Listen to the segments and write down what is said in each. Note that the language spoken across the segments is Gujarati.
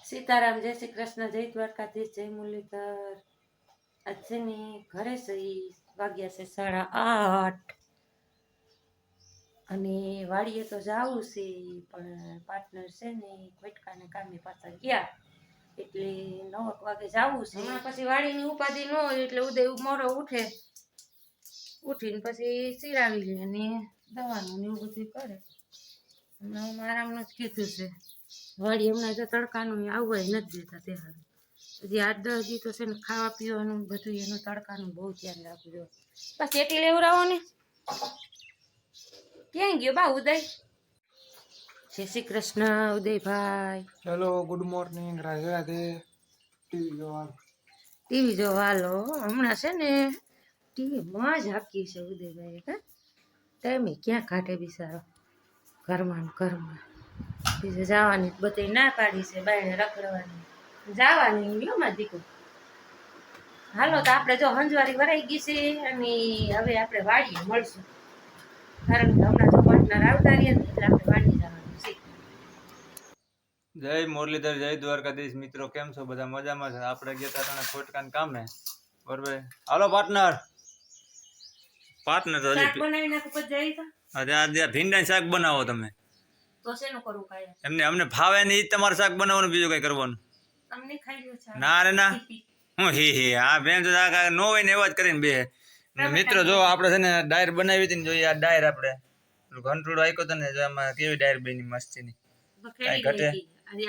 સીતારામ, જય શ્રી કૃષ્ણ, જય દ્વારકાધીશ, જય મુરલીધર. આજ છે ને ઘરે સહી વાગ્યા છે 8:30 અને વાડીએ તો જાવું છે, પણ પાર્ટનર છે ને ખોટકાને કામે પાછા ગયા એટલે 9 વાગે જાવું છે. હમણાં પછી વાડીની ઉપાધિ ન હોય એટલે ઉદય મોડો ઉઠીને પછી સિરાવી લે અને દવાનું ને એવું બધું કરે. હમણાં હું આરામનું જ કીધું છે. વાડી હમણાં જો તડકાનું આવવા નથી દેતા તે હારું. હજી 8-10 દી તો છે ને ખાવા પીવાનું બધું એનું તડકાનું બહુ ધ્યાન રાખવું જોઈએ. બસ એટી લેવડાવો ને. ક્યાં ગયો બા ઉદય? જય Shri Krishna Udaybhai. Hello, good morning, Radhe Radhe. TV જોવા હાલો. હમણાં છે ને ટીવીમાં જ હાકી છે ઉદયભાઈ. હા, ટાઈમે ક્યાં કાઢે બિચારો ઘરમાં બીજે જવાની બધી ના પાડી છે, બાયણે રખડવાની જવાની વ્યોમાં દીકું. હાલો તો આપણે જો હંજવારી ભરાઈ ગઈ છે અને હવે આપણે વાડીએ મળશું, કારણ કે હમણાં જો પાર્ટનર આવતા રહ્યા ને એટલે આપણે વાડીએ જવાનું છે. જય મુરલીધર, જય દ્વારકાધીશ. મિત્રો કેમ છો? બધા મજામાં છે? આપણે ગયા હતા ખોટકાન કામે, બરોબર. હાલો પાર્ટનર તો શાક બનાવી નાખો પછી જઈ તો. આજે ભીંડા શાક બનાવો તમે. તો શેનું કરું કાય? એમને અમને ફાવે નહીં, તમારે શાક બનાવવાનું, બીજું કઈ કરવાનું. તમને ખાઈ લ્યો છે ના રે ના, હું હી આ બેન તો નો હોય ને એવા જ કરીને બે. મિત્રો જો આપણે છે ને ડાયર બનાવી હતી ને, જોઈએ આ ડાયર આપણે ઘંટોડો આપ્યો હતો ને, જો આમાં કેવી ડાયર બની મસ્તીની. કઈ ઘટે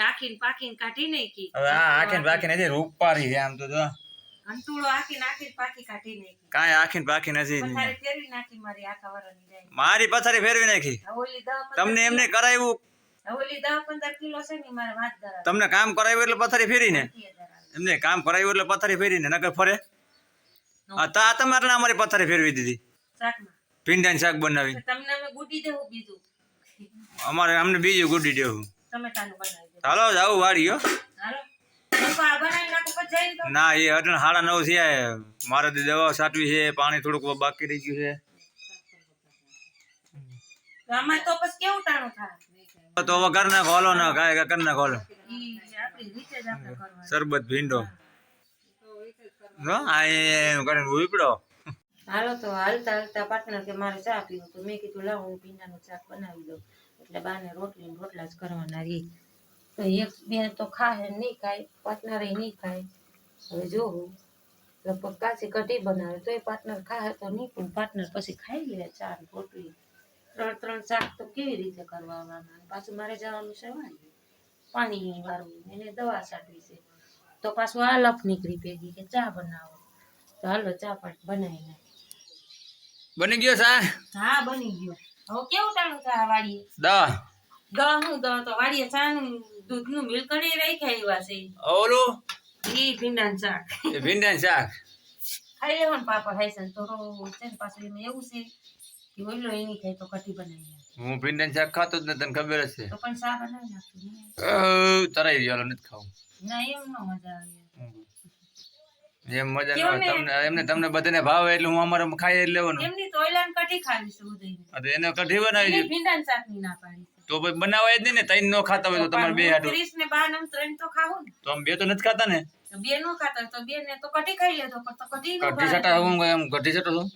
આખીને પાખીને કાઢી નાખી. હવે આ આખીને પાખી નથી, રૂપારી છે આમ તો જો. ઘંટુડો આખીને પાખી કાઢી નાખી. કાંઈ આખીને પાખી નથી. પથારી ફેરવી નાખી મારી આખા વરાની જાય. મારી પથારી ફેરવી નાખી. ઓલી 10 તમને એમને કરાવ્યું. ઓલી 10-15 કિલો છે ને મારે વાત ધરાવે. તમને કામ કરાવ્યું એટલે પથારી ફેરીને. એમને કામ કરાવ્યું એટલે પથારી ફેરીને નકર ફરે. હા તા તમે એટલે અમારી પથારી ફેરવી દીધી. શાકમાં ભીંડાનું શાક બનાવી. તમને અમે ગુડી દેવું બીજું. અમારે અમને બીજું ગુડી દેવું. ટમેટાનું બનાવી દે. હાલો જાવું વાડી હો. હાલો બનાવી નાખો પછી જઈ તો. ના એ એટલે 9:30 થયા. મારે તો દવા છાંટવી છે, પાણી થોડુંક બાકી રહી ગયું છે. તો આમાં તો પછી કેવું ટાણું થાય? તો હવે કર નાખો. હાલો ના કાંઈ કર નાખો. હાલો ઈ આપણી રીતે જ આપણે કરવાનું. શરબત ભીંડો આ એનું કરીને ઉપડો. હાલો તો હાલતા હાલતા પાર્ટનર કે મારે ચા પીવું, તો મેં કીધું લાવ હું ભીંડાનું શાક બનાવી દઉં, એટલે બાને રોટલી રોટલા જ કરવાના રહી. તો એક બે તો ખાય નહીં ખાય, પાર્ટનરે નહીં ખાય. હવે જોવું લગભગ કાચી કઢી બનાવે તો એ પાર્ટનર ખાય તો નહીં, પણ પાર્ટનર પછી ખાઈ લે ચા રોટલી. 3 શાક તો કેવી રીતે કરવા? પાછું મારે જવાનું છે વાળી, પાણી વાળવું, એને દવા છાંટવી છે. તો પાછું આ લફ નીકળી ભેગી કે ચા બનાવો. તો હાલો ચા પાણી બનાવી નાખી. બની ગયો સા? હા બની ગયો. હવે કેવું ટાણું ચા વાળીએ? હું તો વાળીએ ચાનું દૂધનું મિલ્કડી રાખ્યા એવા છે. ઓલું ઈ ભીંડાનું શાક. એ ભીંડાનું શાક ખાઈ લેવો ને પાપા ખાઈ છે તો છે ને પાછું એમાં એવું છે કે ઓઈલો એની ખાય તો કઢી બનાવી નાખે. હું ભીંડાનું શાક ખાતો જ ને, તને ખબર જ છે. તો પણ શાક બનાવી નાખું. તરાઈ ગયો નથી ખાવું. ના એમ ન મજા આવે. એમ મજા ન આવે તમને, એમને તમને બધાને ભાવે એટલે હું અમારે ખાઈ જ લેવાનું. એમની તો ઓઈલાની કઢી ખાવી છે ઉદયને. તો એને કઢી બનાવી એની ભીંડાનું શાક ની ના પાડી છે. તો પછી બનાવાય જ નહીં ને. તૈન નો ખાતા હોય તો તમારે બે હાટું. 30 ને 12 3 તો ખાવું ને. તો આમ બે તો નથી ખાતા ને. તો બે નો ખાતા તો બે ને તો કઢી ખાઈ લેતો, પણ તો કઢી નો કઢી સટા હું એમ કઢી સટો છું.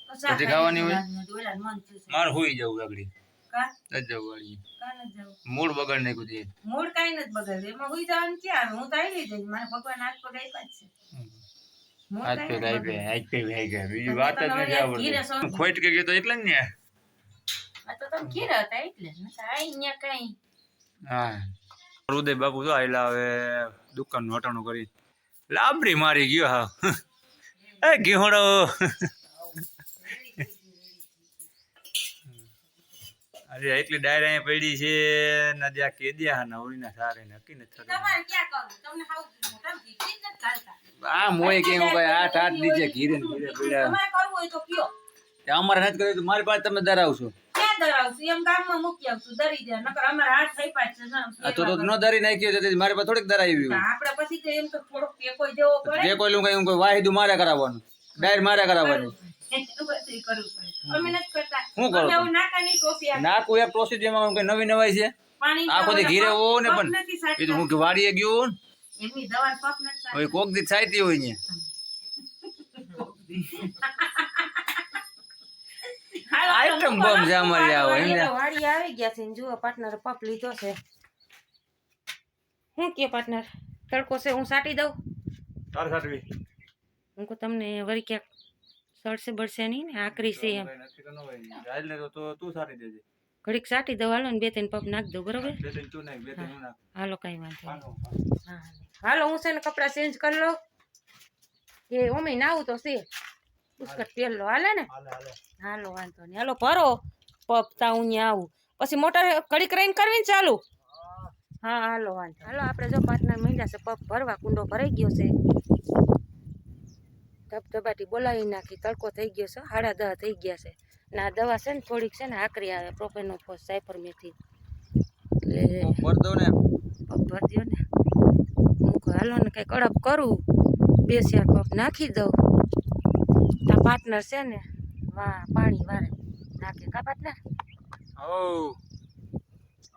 કઢી ખાવાની હોય. મારે હુઈ જવું આગળ. કા જ જવું વાળી. કા ન જાવ. મૂડ બગાડ નાખ્યું છે. મૂડ કાઈ નથી બગાડે. એમાં હુઈ જવાનું ક્યાં? હું તો આવી જઈશ. મારે ભગવાન હાથ પગ આપ્યા જ છે. આજ પે બીજી વાત જ નથી આવડતી. ખોટ કે ગયો તો એટલે જ ને. આ તો તમે ઘેરા હતા એટલે ને અહીંયા કઈ. હા ઉદય બાપુ તો આયલા હવે દુકાન નું હટાણું કરી લાબરી મારી ગયો. હા એ ઘીહોડો અરે એટલી ડાયર અહીંયા પડી છે નદિયા કે દિયા ના ઓળીના સારે નક્કી નથી થતું. તમારે ક્યાં કરું? તમને હાવ મોટા ઘી જ નથી ચાલતા. આ મોય કે હું ભાઈ 8 નીચે ઘીરે પડ્યા. તમારે કરવું હોય તો કયો. અમારે નથી કર્યું તો મારી પાસે તમે ધરાવશો. ક્યાં ધરાવશું? એમ ગામમાં મૂકી આવશું દરી દે, નકર અમારે હાથ થઈ પાછે આ તો ન ધરી નાખ્યો તો મારી પાસે થોડીક ધરાવી. આપણે પછી તો એમ તો થોડોક ટેકો દેવો પડે. જે કોઈ લું કઈ વાહિદું મારે કરાવવાનું, ડાયર મારે કરાવવાનું. અમે નથી કરતા. શું કરો? નાકાની ટોપી નાકું એક પ્રોસીજરમાં કઈ નવી નવાઈ છે. પાણી આખો દી ઘીરે હો ને પણ નથી એ સાચી તો હું કે વાડીએ ગયો હોઉં ને એમની દવા પપ નથી હવે કોક દી સાઈતી હોય ને આઈટમ બોમ્બ છે અમારી આવો એમને વાડી આવી ગયા છે ને જુઓ પાર્ટનર પપ લીધો છે હું કે પાર્ટનર તડકો છે હું સાટી દઉં તાર સાટવી હું કહું તમને વળી ક્યાંક સડશે બળશે નહીં ને આકરી છે એમ નક્કી તો ન હોય રાજ ને તો તું સાટી દેજે ઘડીક સાટી દઉં હાલો ને બે ત્રણ પપ નાખ દઉં બરોબર બે ત્રણ તું નાખ બે ત્રણ હું નાખ હાલો કઈ વાંધો નહીં હાલો. હા હાલો હું છે ને કપડાં ચેન્જ કરી લો એ ઓમે નાવું તો છે પુષ્કળ તેલ લો હાલે ને હાલે હાલે હાલો વાંધો નહીં હાલો ભરો પપ તા હું ત્યાં આવું પછી મોટર ઘડીક રહીને કરવી ને ચાલુ હા હાલો વાંધો હાલો આપણે જો પાર્ટનર માંડ્યા છે પપ ભરવા કુંડો ભરાઈ ગયો છે ધબધબાટી બોલાવી નાખી તડકો થઈ ગયો છે 10:30 થઈ ગયા છે ને આ દવા છે ને થોડીક છે ને આકરી આવે પ્રોપેનોફોસ સાયપરમેથિન એટલે ભર દો ને પપ ભરી દો ને હું કહું હાલો ને કંઈક અડપ કરું 2-4 પપ નાખી દઉં આ પાર્ટનર છે ને પાણી વારે નાખે કા પાર્ટનર ઓ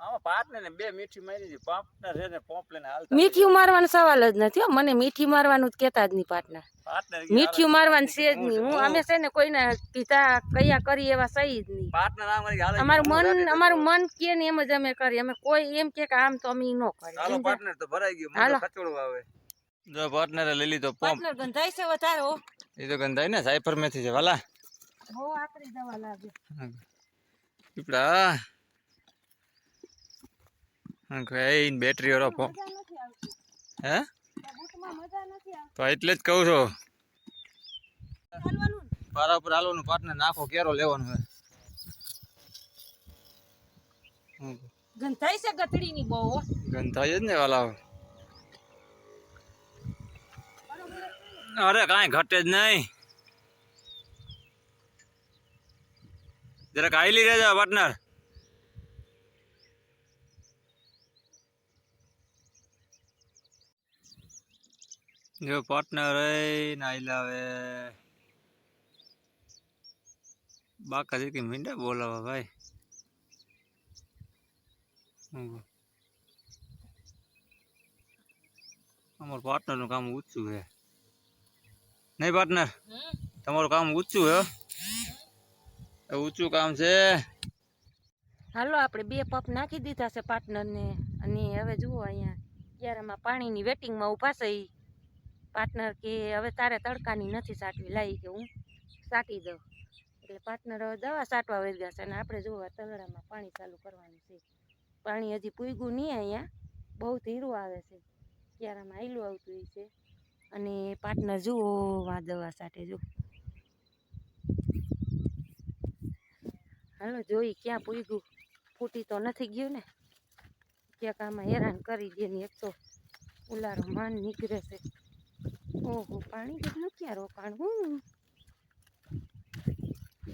આમાં પાર્ટનર ને બે મીઠી મારી દી પાર્ટનર છે ને પોપ લઈને હાલતા મીઠી મારવાનો સવાલ જ નથી હો મને મીઠી મારવાનું જ કહેતા જ નહીં પાર્ટનર પાર્ટનર મીઠી મારવાનું છે જ નહીં હું અમે છે ને કોઈને કીધા કયા કરી એવા સહી જ નહીં પાર્ટનર આમ કરી હાલે અમારું મન કે ને એમ જ અમે કરીએ અમે કોઈ એમ કે આમ તો અમે ન કરીએ હાલો પાર્ટનર તો ભરાઈ ગયો મને ખચોડું આવે જો પાર્ટનરે લઈ લીધો પંપ પાર્ટનર ગંધાય છે વધારે હો એ તો ગંધાય ને સાયપર મેથી છે વાલા હો આકરી દવા લાગે પીપડા કઈ બેટરી વાળો પંપ હે તો એટલે જ કહું છું પારા ઉપર હાલવાનું પાર્ટનર નાખો કેરો લેવાનું હે ગંધાય છે ગતડીની બહુ હો ગંધાય જ ને વાલા અરે કાંઈ ઘટે જ નહીં જરાક આઈલી રહેજો પાર્ટનર જો પાર્ટનર નાઈલા આવે બાકા જે કે મીંડા બોલાવા ભાઈ અમારું પાર્ટનરનું કામ ઊંચું છે નહીં પાર્ટનર તમારું કામ ઊંચું હે ઊંચું કામ છે હાલો આપણે 2 પપ નાખી દીધા છે પાર્ટનરને અને હવે જુઓ અહીંયા ક્યારામાં પાણીની વેટિંગમાં ઊભા છે ઈ પાર્ટનર કે હવે તારે તડકાની નથી સાટવી લાવી કે હું સાટી દઉં એટલે પાર્ટનર હવે દવા સાટવા વળી ગયા છે અને આપણે જુઓ તલડામાં પાણી ચાલુ કરવાનું છે પાણી હજી પૂગ્યું નહીં અહીંયા બહુ ધીરું આવે છે ક્યારામાં આયલું આવતું હોય છે અને પાર્ટનર જુઓ આ દવા સાટે જો હાલો જોઈ ક્યાં પૂગ્યું ફૂટી તો નથી ગયું ને ક્યાંક આમાં હેરાન કરી દે ને એક તો ઉલારો માન નીકળે છે ઓહો પાણી કેટલું ક્યાં રોકાણું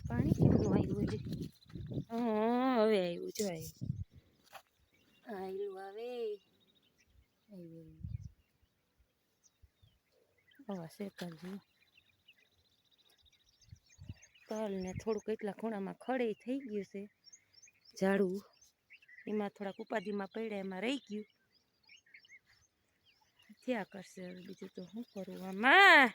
પાણી કેટલું આવ્યું છે હા હવે આવ્યું જો આવ્યું આવે હવા શેકાજી તલ ને થોડુંક એટલા ખૂણામાં ખડે થઈ ગયું છે ઝાડું એમાં થોડાક ઉપાધિમાં પડ્યા એમાં રહી ગયું થયા કરશે હવે બીજું તો શું કરું આમાં